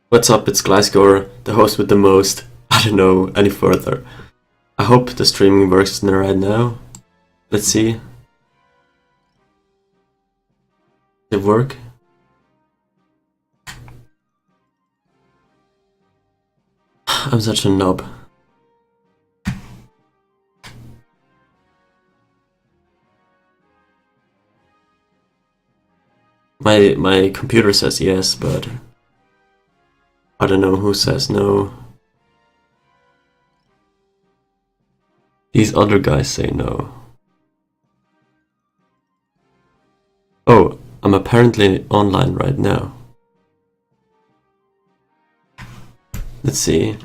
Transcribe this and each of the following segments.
What's up, it's Glasgow, the host with the most. I don't know any further. I hope the streaming works right now. Let's see. Did it work? I'm such a knob. My computer says yes, but I don't know who says no. These other guys say no. Oh, I'm apparently online right now. Let's see.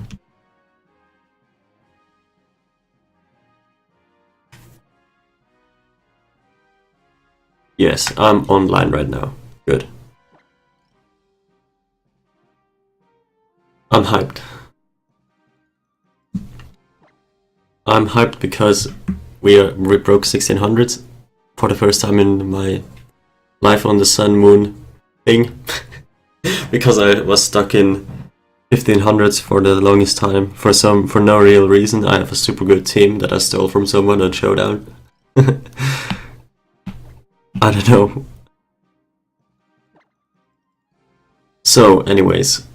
Yes, I'm online right now. Good. I'm hyped. I'm hyped because we broke 1600s for the first time in my life on the sun moon thing. Because I was stuck in 1500s for the longest time for no real reason. I have a super good team that I stole from someone on Showdown. I don't know. So, anyways,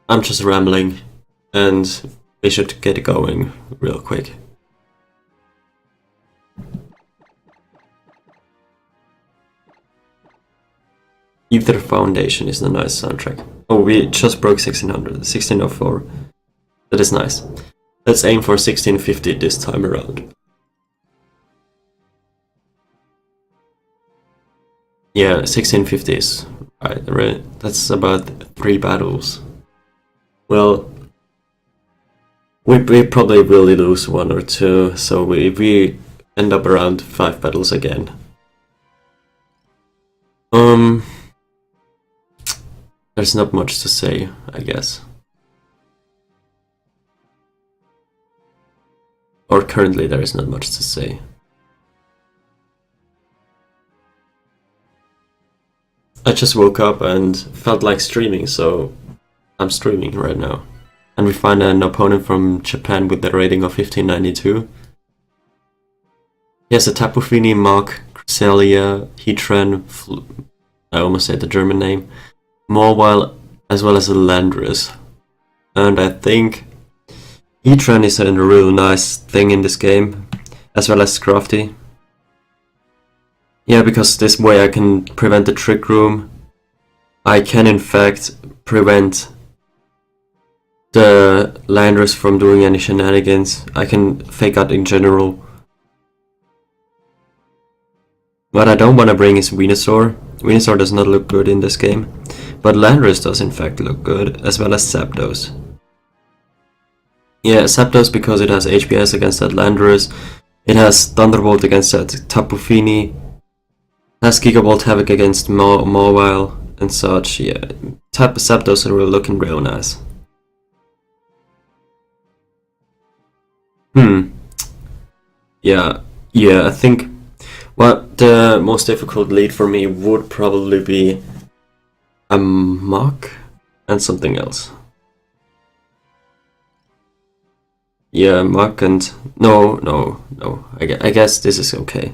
I'm just rambling, and we should get it going real quick. Ether Foundation is a nice soundtrack. Oh, we just broke 1600, 1604. That is nice. Let's aim for 1650 this time around. Yeah, 1650 is right. That's about 3 battles. Well, we probably will lose 1 or 2, so we end up around 5 battles again. There's not much to say, I guess. Or currently there is not much to say. I just woke up and felt like streaming, so I'm streaming right now. And we find an opponent from Japan with the rating of 1592. He has a Tapu Fini, Mach, Cresselia, Heatran, I almost said the German name, Mawile, as well as a Landorus. And I think Heatran is a real nice thing in this game, as well as Scrafty. Yeah, because this way I can prevent the Trick Room. I can in fact prevent the Landorus from doing any shenanigans. I can fake out in general. What I don't want to bring is Venusaur. Venusaur does not look good in this game, but Landorus does in fact look good, as well as Zapdos. Yeah, Zapdos because it has HPS against that Landorus. It has Thunderbolt against that Tapu Fini. Has Gigabolt Havoc against Mawile and such. Yeah, Zapdos are looking real nice. Yeah, I think what the most difficult lead for me would probably be a Mach and something else. Yeah, Mach and... No. I guess this is okay.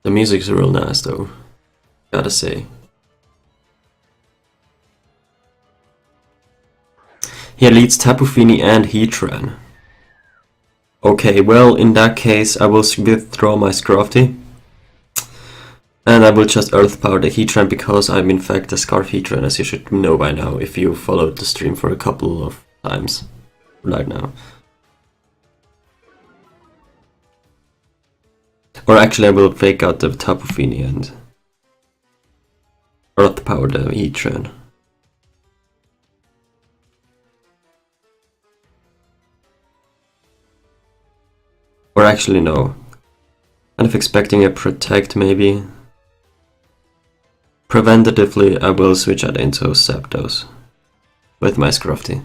The music's real nice though, gotta say. He leads Tapu Fini and Heatran. Okay, well in that case I will withdraw my Scrafty. And I will just Earth Power the Heatran because I'm in fact a Scarf Heatran, as you should know by now if you followed the stream for a couple of times right now. Or actually I will fake out the Tapu Fini and Earth Power the Heatran. Or actually no. Kind of expecting a Protect maybe. Preventatively I will switch out into Zapdos. with my Scrafty.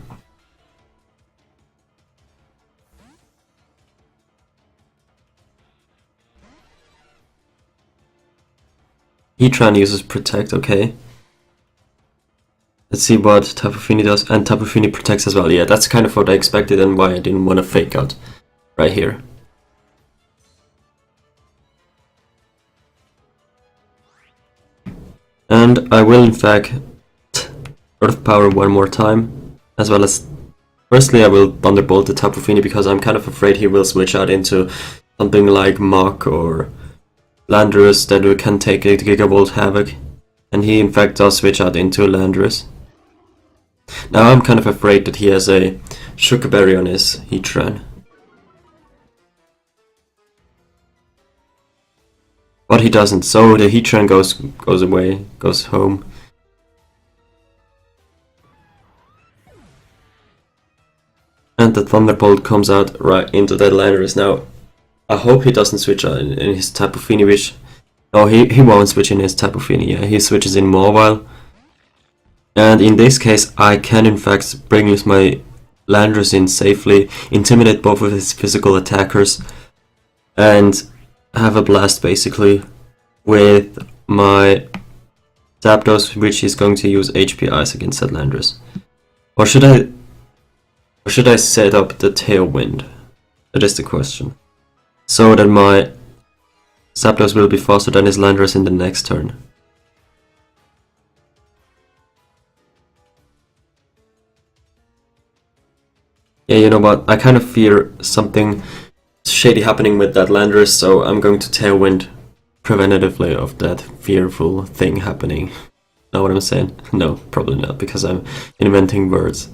Heatran uses Protect, okay. Let's see what Tapu Fini does, and Tapu Fini protects as well. Yeah, that's kind of what I expected and why I didn't want to fake out right here. And I will in fact Earth Power one more time, as well as firstly I will Thunderbolt the Tapu Fini because I'm kind of afraid he will switch out into something like Mach or Landorus that can take a Gigavolt Havoc, and he in fact does switch out into Landorus. Now I'm kind of afraid that he has a Sugar Berry on his Heatran. But he doesn't, so the Heatran goes away, goes home. And the Thunderbolt comes out right into that Landorus. Now, I hope he doesn't switch out in his Tapu Fini, which... No, he won't switch in his Tapu Fini, yeah, he switches in Mobile. And in this case, I can in fact bring my Landorus in safely, intimidate both of his physical attackers, and have a blast basically with my Zapdos, which is going to use HP Ice against that Landorus. Or should I set up the Tailwind? That is the question. So that my Zapdos will be faster than his Landorus in the next turn. Yeah, you know what, I kind of fear something shady happening with that Landorus, so I'm going to Tailwind preventatively of that fearful thing happening. Know what I'm saying? No, probably not, because I'm inventing words.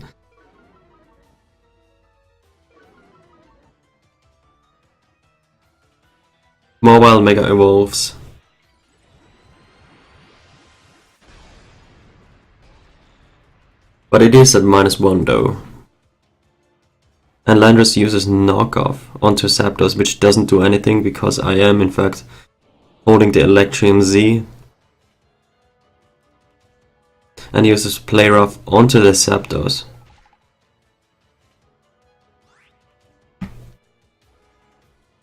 Mobile Mega evolves. But it is at -1 though. And Landorus uses Knockoff onto Zapdos, which doesn't do anything because I am in fact holding the Electrium Z. And uses Play Rough onto the Zapdos.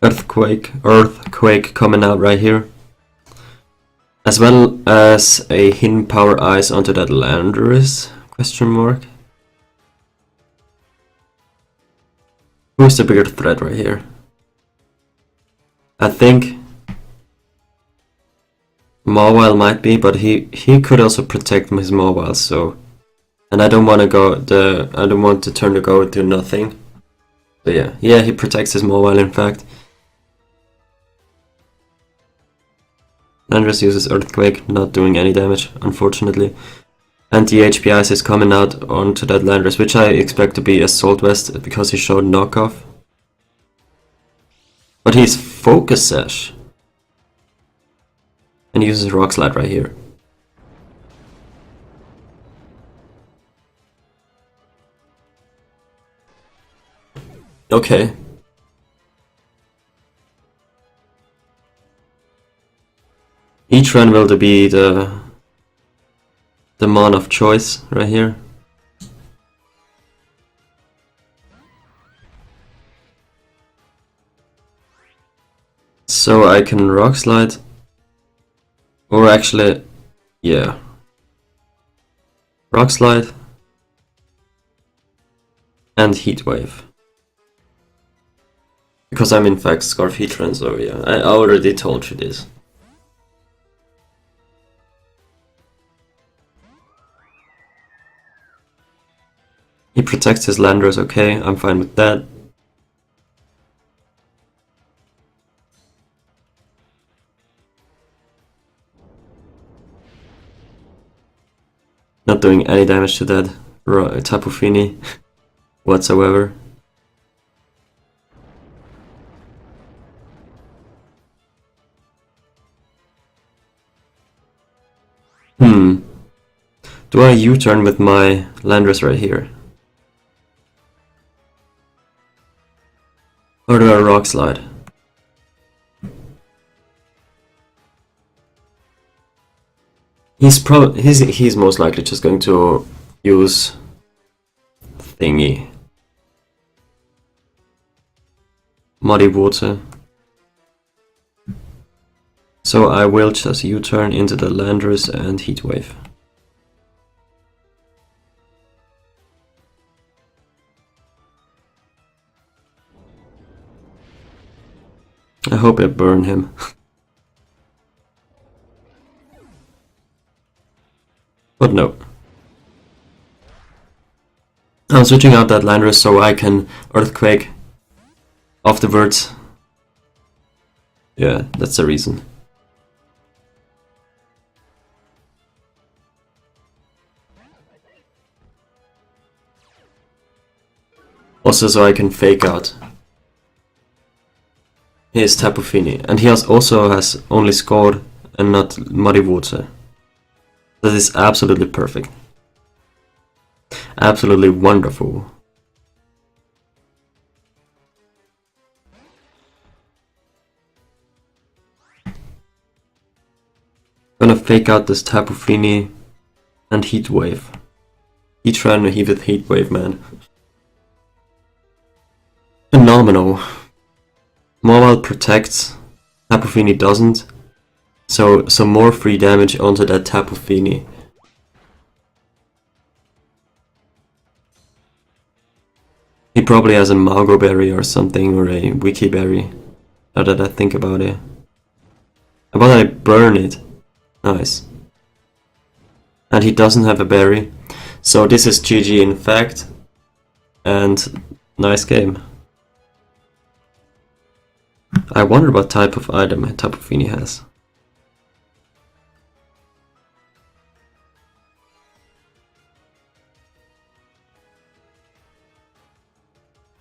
Earthquake coming out right here. As well as a Hidden Power Ice onto that Landorus? Question mark. Who's the bigger threat right here? I think Mobile might be, but he could also protect his Mobile, so, and I don't want to turn the go to nothing. But yeah, he protects his Mobile in fact. Landorus uses Earthquake, not doing any damage, unfortunately. And the HP Ice is coming out onto that Landorus, which I expect to be Assault Vest because he showed Knockoff. But he's Focus Sash. And he uses Rock Slide right here. Okay. Heatran will be the mon of choice right here. So I can Rock Slide, or actually, yeah, Rock Slide and Heat Wave. Because I'm in fact Scarf Heatran, so yeah, I already told you this. He protects his Landorus, okay, I'm fine with that. Not doing any damage to that Tapu Fini whatsoever. Do I U-turn with my Landorus right here? Or do I Rock Slide? He's most likely just going to use thingy. Muddy water. So I will just U-turn into the Landorus and Heatwave. I hope I burn him. But no. I'm switching out that Landorus so I can Earthquake afterwards. Yeah, that's the reason. Also so I can fake out his Tapu Fini. And he also has only scored and not Muddy Water. That is absolutely perfect. Absolutely wonderful. Gonna fake out this Tapu Fini and Heatwave. Heatran with Heatwave, man. Phenomenal. Mobile protects, Tapu Fini doesn't. So some more free damage onto that Tapu Fini. He probably has a Mago Berry or something, or a Wiki Berry. Now that I think about it. How about I burn it? Nice. And he doesn't have a berry. So this is GG in fact. And nice game. I wonder what type of item Tapu Fini has.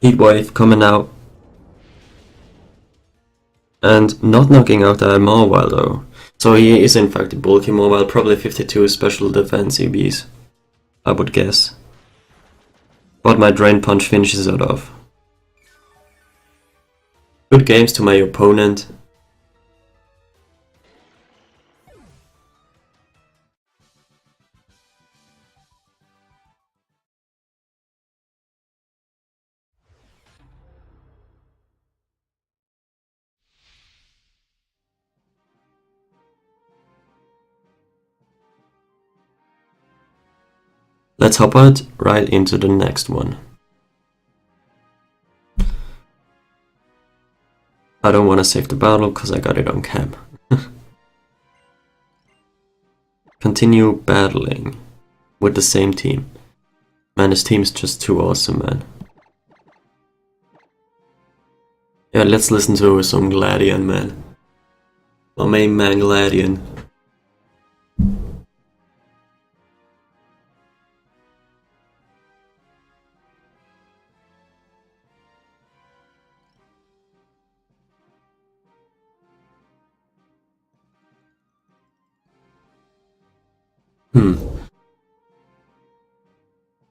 Heatwave coming out. And not knocking out that mobile though. So he is in fact a bulky mobile, probably 52 special defense EBs, I would guess. But my Drain Punch finishes it off. Good games to my opponent. Let's hop out right into the next one. I don't want to save the battle because I got it on cam. Continue battling with the same team. Man, this team's just too awesome, man. Yeah, let's listen to some Gladion, man. My main man Gladion. Hmm.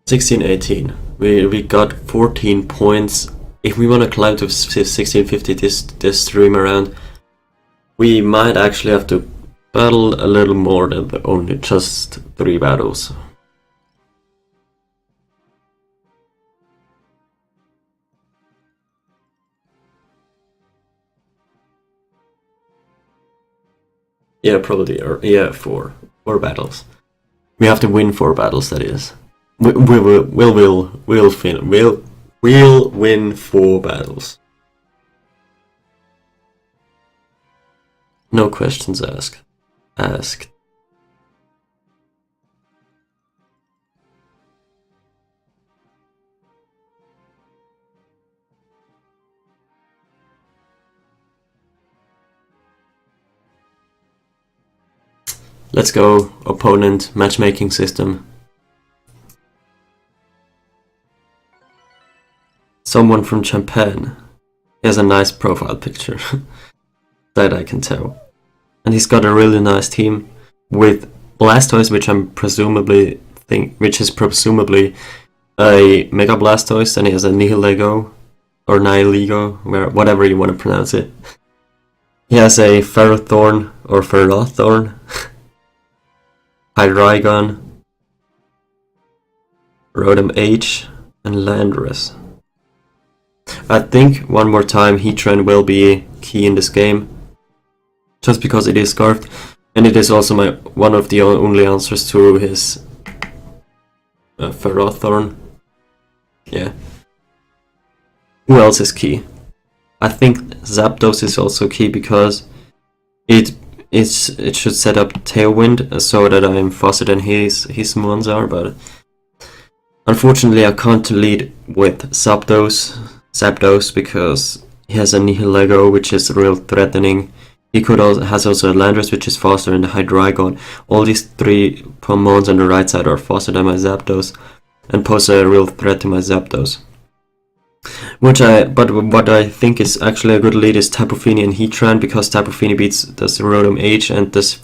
16-18. We got 14 points. If we want to climb to 1650 this stream around, we might actually have to battle a little more than only just 3 battles. Yeah, probably. Or yeah, 4 battles. We have to win 4 battles. That is. We'll win 4 battles. No questions asked. Let's go, opponent, matchmaking system. Someone from Japan. He has a nice profile picture. That I can tell. And he's got a really nice team with Blastoise, which is presumably a Mega Blastoise, and he has a Nihilego or Nihilego, whatever you want to pronounce it. He has a Ferrothorn or Ferrothorn, Hydreigon, Rotom H, and Landorus. I think one more time Heatran will be key in this game, just because it is scarfed, and it is also one of the only answers to his Ferrothorn. Yeah. Who else is key? I think Zapdos is also key because it should set up Tailwind so that I'm faster than his moves are, but unfortunately I can't lead with Zapdos because he has a Nihilego, which is real threatening. He has also a Landorus, which is faster, and the Hydreigon. All these three Pokemons on the right side are faster than my Zapdos and pose a real threat to my Zapdos. But what I think is actually a good lead is Tapu Fini and Heatran, because Tapu Fini beats the Rotom H and this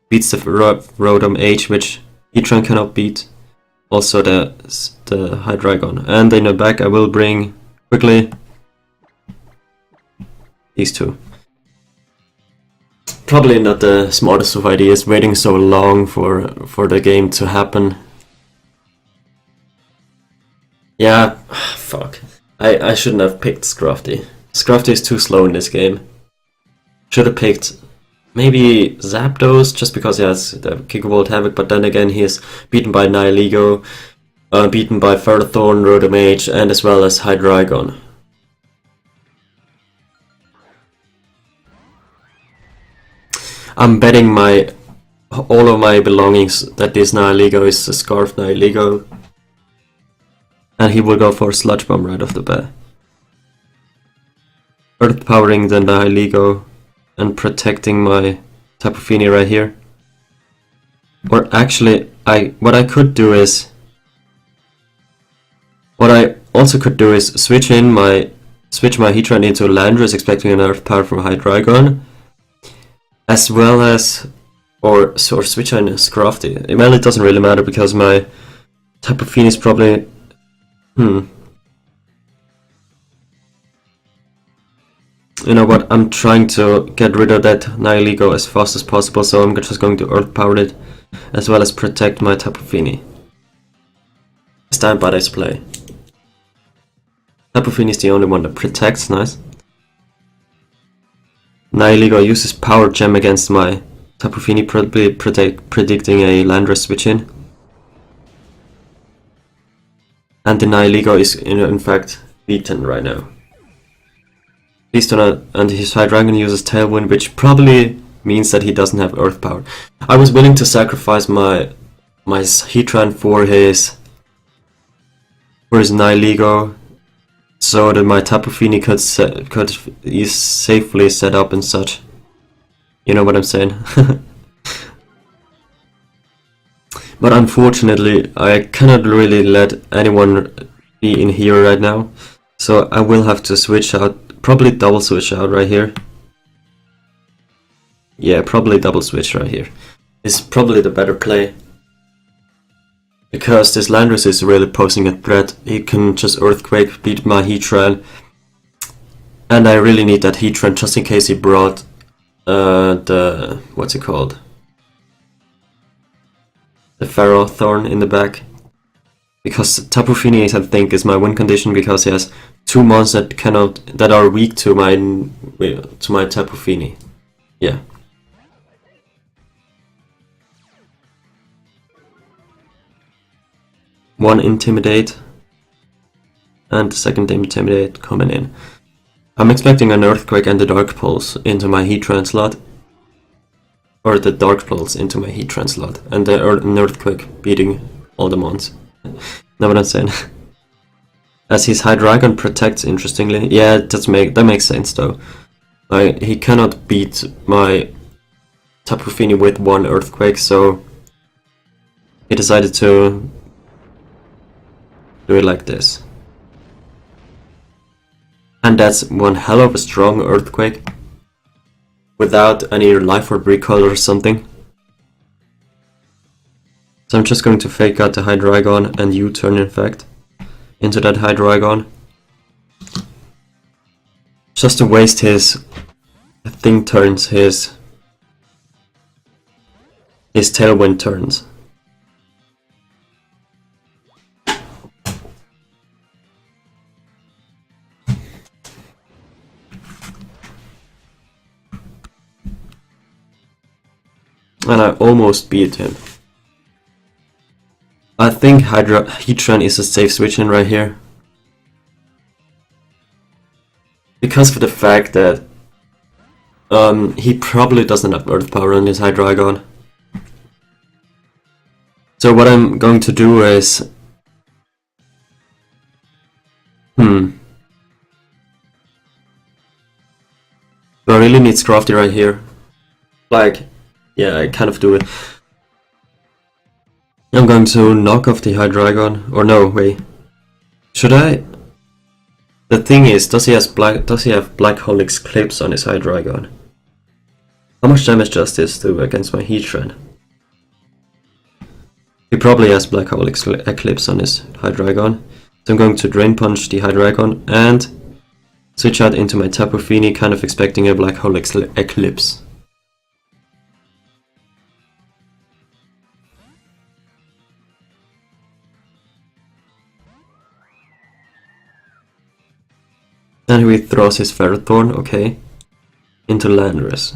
beats the Rotom H, which Heatran cannot beat. Also the Hydreigon. And in the back I will bring quickly these two. Probably not the smartest of ideas, waiting so long for the game to happen. Yeah, fuck. I shouldn't have picked Scrafty. Scrafty is too slow in this game. Should have picked maybe Zapdos, just because he has the Kickavolt Havoc, but then again he is beaten by Nihilego, beaten by Ferrothorn, Rotom H, and as well as Hydreigon. I'm betting all of my belongings that this Nihilego is a Scarf Nihilego. And he will go for Sludge Bomb right off the bat. Earth powering the Nihilego and protecting my Tapu Fini right here. Or actually, what I also could do is switch my Heatran into Landorus, expecting an Earth power from Hydreigon, as well as or switch in Scrafty. Well, it doesn't really matter because my Tapu Fini is probably you know what, I'm trying to get rid of that Nihilego as fast as possible, so I'm just going to Earth Power it, as well as protect my Tapu Fini. Stand by this play. Tapu Fini is the only one that protects, nice. Nihilego uses Power Gem against my Tapu Fini, probably predicting a Landorus switch in. And the Nihilego is in fact beaten right now. Please do not, and his Hydreigon uses Tailwind, which probably means that he doesn't have Earth Power. I was willing to sacrifice my Heatran for his Nihilego, so that my Tapu Fini could safely set up and such. You know what I'm saying? But unfortunately, I cannot really let anyone be in here right now, so I will have to switch out, probably double switch out right here. Yeah, probably double switch right here. It's probably the better play, because this Landorus is really posing a threat. He can just Earthquake, beat my Heatran, and I really need that Heatran just in case he brought the, what's it called? The Ferrothorn in the back, because Tapu Fini I think is my win condition, because he has two mons that are weak to my Tapu Fini. Yeah. One Intimidate and the second Intimidate coming in. I'm expecting an Earthquake and the Dark Pulse into my Heatran slot. Or the Dark Pulse into my Heatran slot, and an Earthquake beating all the mons. Know what I'm saying? As his Hydreigon protects, interestingly. Yeah, that makes sense though. He cannot beat my Tapu Fini with one Earthquake, so he decided to do it like this. And that's one hell of a strong Earthquake, without any Life Orb Recall or something. So I'm just going to fake out the Hydreigon and U-turn in fact into that Hydreigon, just to waste his turns, his Tailwind turns. I almost beat him. I think Heatran is a safe switch in right here. Because of the fact that he probably doesn't have Earth Power on his Hydreigon. So what I'm going to do is... Do I really need Scrafty right here? Like, yeah, I kind of do it. I'm going to knock off the Hydreigon. Or no, wait. Should I? The thing is, does he have Black Hole Eclipse on his Hydreigon? How much damage does this do against my Heatran? He probably has Black Hole Eclipse on his Hydreigon. So I'm going to Drain Punch the Hydreigon and switch out into my Tapu Fini, kind of expecting a Black Hole Eclipse. And he throws his Ferrothorn, okay, into Landorus.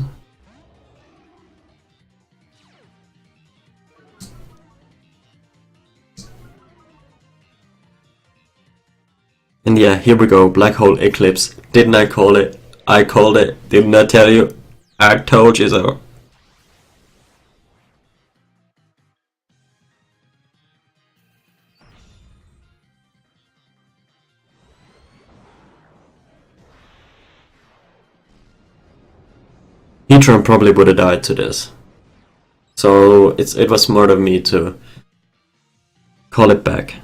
And yeah, here we go, Black Hole Eclipse. Didn't I call it? I called it. Didn't I tell you? I told you so. Heatran probably would have died to this. So it was smart of me to call it back.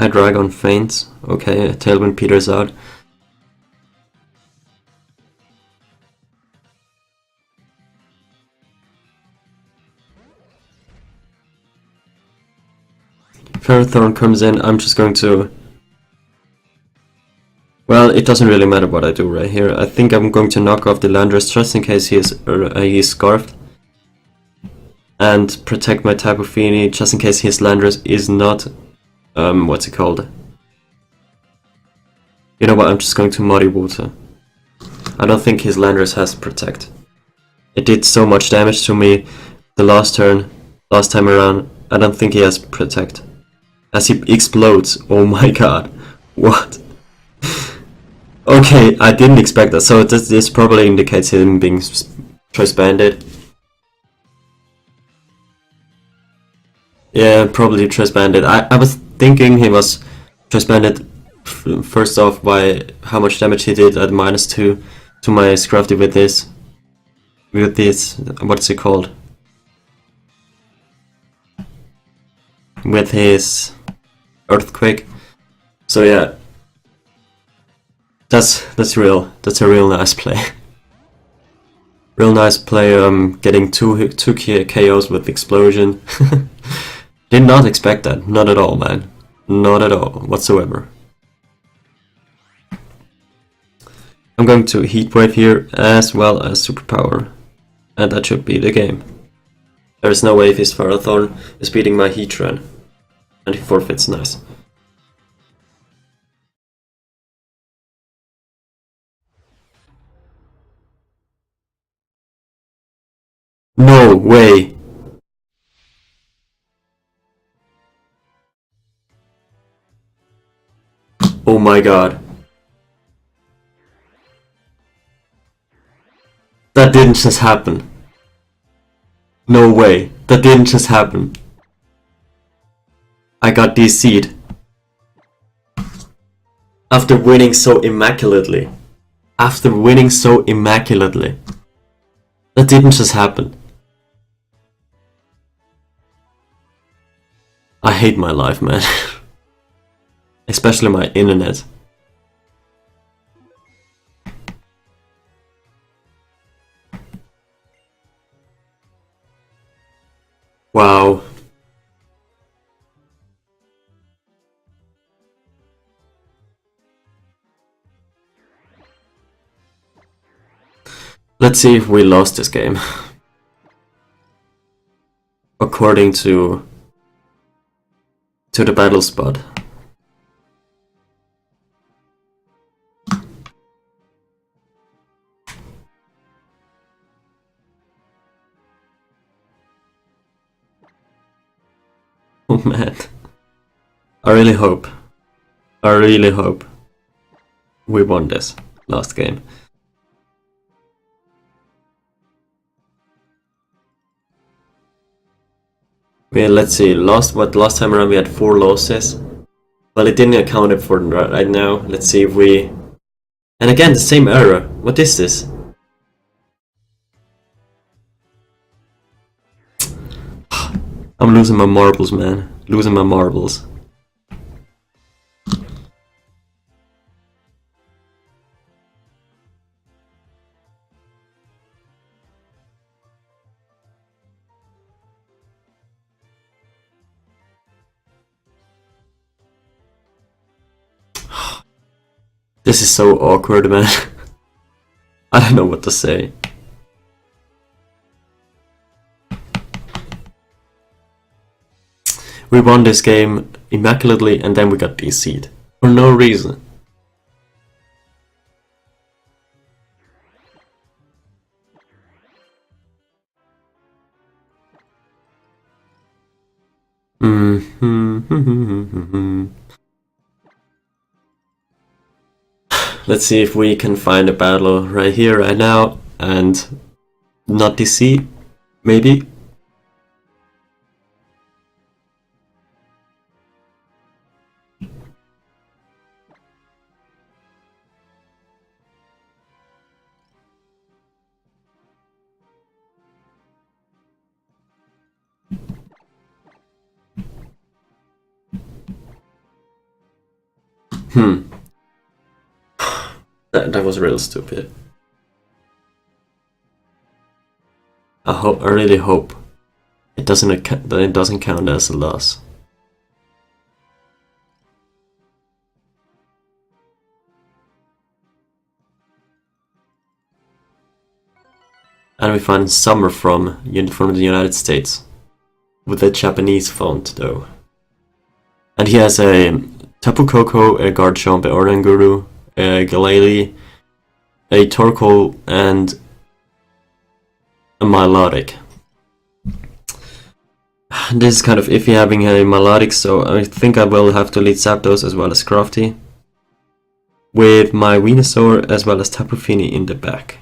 Hydreigon faints. Okay, Tailwind peters out. Ferrothorn comes in, I'm just going to... Well, it doesn't really matter what I do right here. I think I'm going to knock off the Landorus just in case he is Scarfed. And protect my Tapu Fini just in case his Landorus is not... what's it called? You know what, I'm just going to Muddy Water. I don't think his Landorus has Protect. It did so much damage to me the last time around. I don't think he has Protect. As he explodes, oh my god, what? Okay, I didn't expect that, so this probably indicates him being Choice Banded. Yeah, probably Choice Banded. I was thinking he was Choice Banded first off by how much damage he did at -2 to my Scrafty with this, what's it called? With his Earthquake. So yeah, that's a real nice play. Real nice play. Getting two KOs with Explosion. Did not expect that. Not at all, man. Not at all whatsoever. I'm going to Heat Wave here as well as Superpower, and that should be the game. There is no way if his Ferrothorn is beating my Heatran. And he forfeits, nice. No way! Oh my god. That didn't just happen. No way. That didn't just happen. I got DC'd. After winning so immaculately. After winning so immaculately. That didn't just happen. I hate my life, man. Especially my internet. Wow. Let's see if we lost this game. According to to the battle spot. Oh man. I really hope we won this last game. Yeah, let's see, last time around we had 4 losses. Well, it didn't account it for right now. Let's see if we... And again, the same error. What is this? I'm losing my marbles, man. Losing my marbles. This is so awkward, man. I don't know what to say. We won this game immaculately and then we got DC'd. For no reason. Let's see if we can find a battle right here, right now, and not DC, maybe. That was real stupid. I really hope it doesn't count as a loss. And we find Summer from the United States with a Japanese font though. And he has a Tapu Koko, a Garchomp, a Oranguru, a Galele, a Torkoal, and a Milotic. This is kind of iffy having a Milotic, so I think I will have to lead Zapdos as well as Scrafty, with my Venusaur as well as Tapu Fini in the back.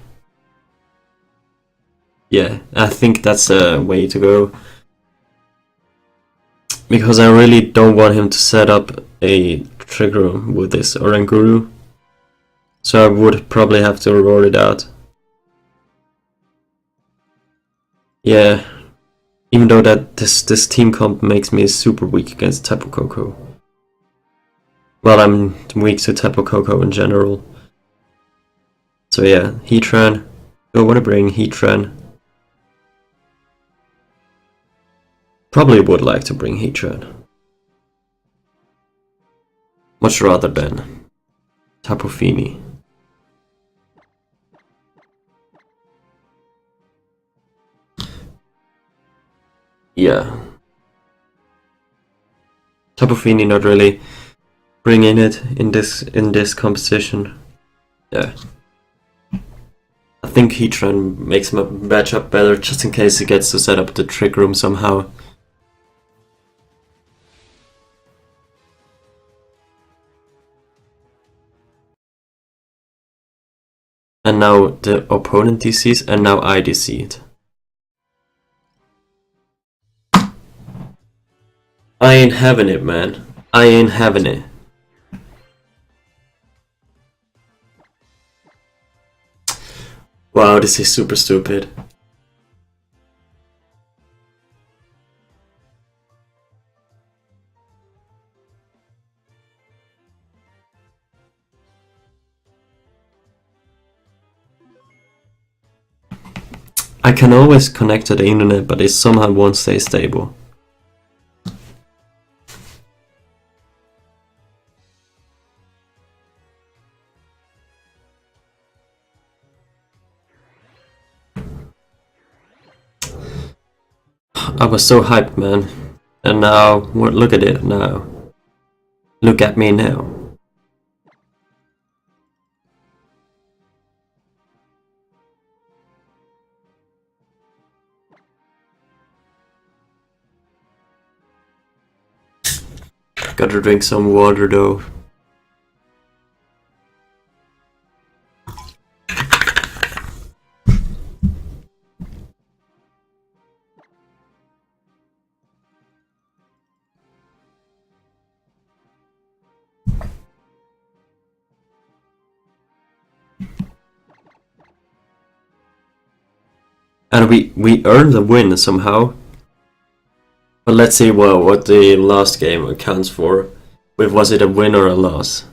Yeah, I think that's a way to go. Because I really don't want him to set up a Trick Room with this Oranguru. So I would probably have to roar it out. Yeah, even though that this team comp makes me super weak against Tapu Koko. Well, I'm weak to Tapu Koko in general. So yeah, Heatran. Do I want to bring Heatran? Probably would like to bring Heatran. Much rather than Tapu Fini. Yeah. Tapu Fini not really bringing it in this composition. Yeah. I think Heatran makes my matchup better just in case he gets to set up the Trick Room somehow. And now the opponent DCs, and now I DC'd. I ain't having it, man. I ain't having it. Wow, this is super stupid. I can always connect to the internet, but it somehow won't stay stable. I was so hyped, man. And now, look at it now. Look at me now. Gotta drink some water though. And we earned a win somehow. But let's see what the last game accounts for. Was it a win or a loss?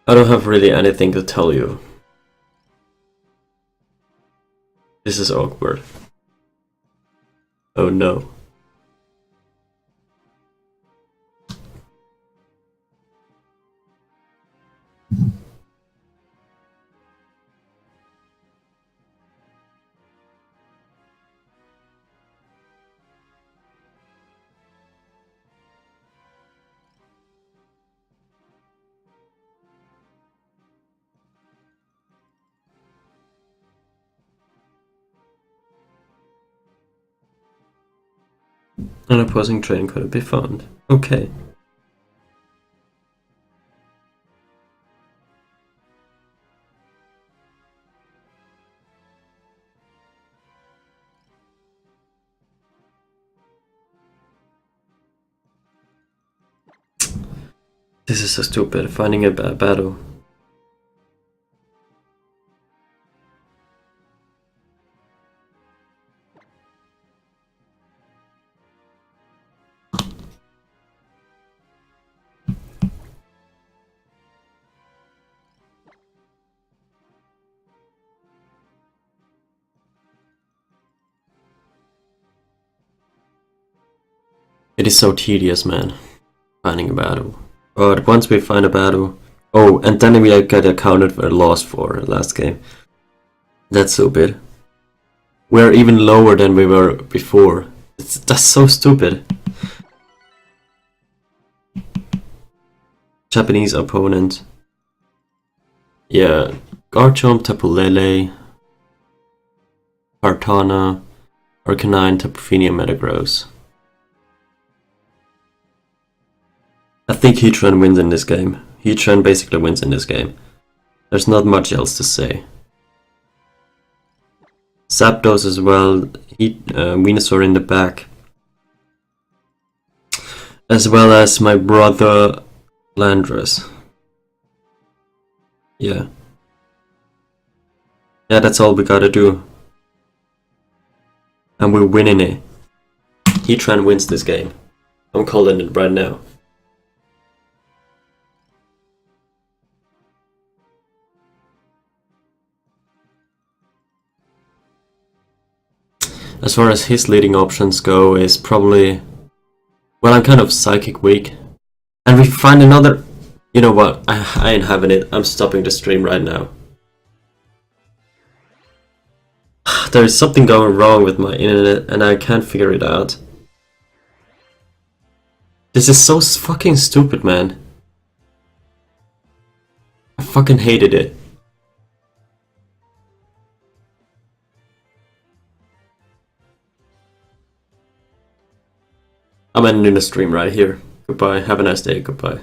I don't have really anything to tell you. This is awkward. Oh no. An opposing train couldn't be found. Okay. This is so stupid, finding a battle. It is so tedious, man, finding a battle. But once we find a battle... Oh, and then we get accounted for a loss for last game. That's stupid. We're even lower than we were before. That's so stupid. Japanese opponent. Yeah, Garchomp, Tapu Lele, Kartana, Arcanine, Tapu Fini, and Metagross. I think Heatran wins in this game. Heatran basically wins in this game. There's not much else to say. Zapdos as well, Venusaur in the back. As well as my brother Landorus. Yeah. Yeah, that's all we gotta do. And we're winning it. Heatran wins this game. I'm calling it right now. As far as his leading options go, is probably... Well, I'm kind of psychic weak. And we find another... You know what, I ain't having it. I'm stopping the stream right now. There is something going wrong with my internet and I can't figure it out. This is so fucking stupid, man. I fucking hated it. I'm ending the stream right here. Goodbye. Have a nice day. Goodbye.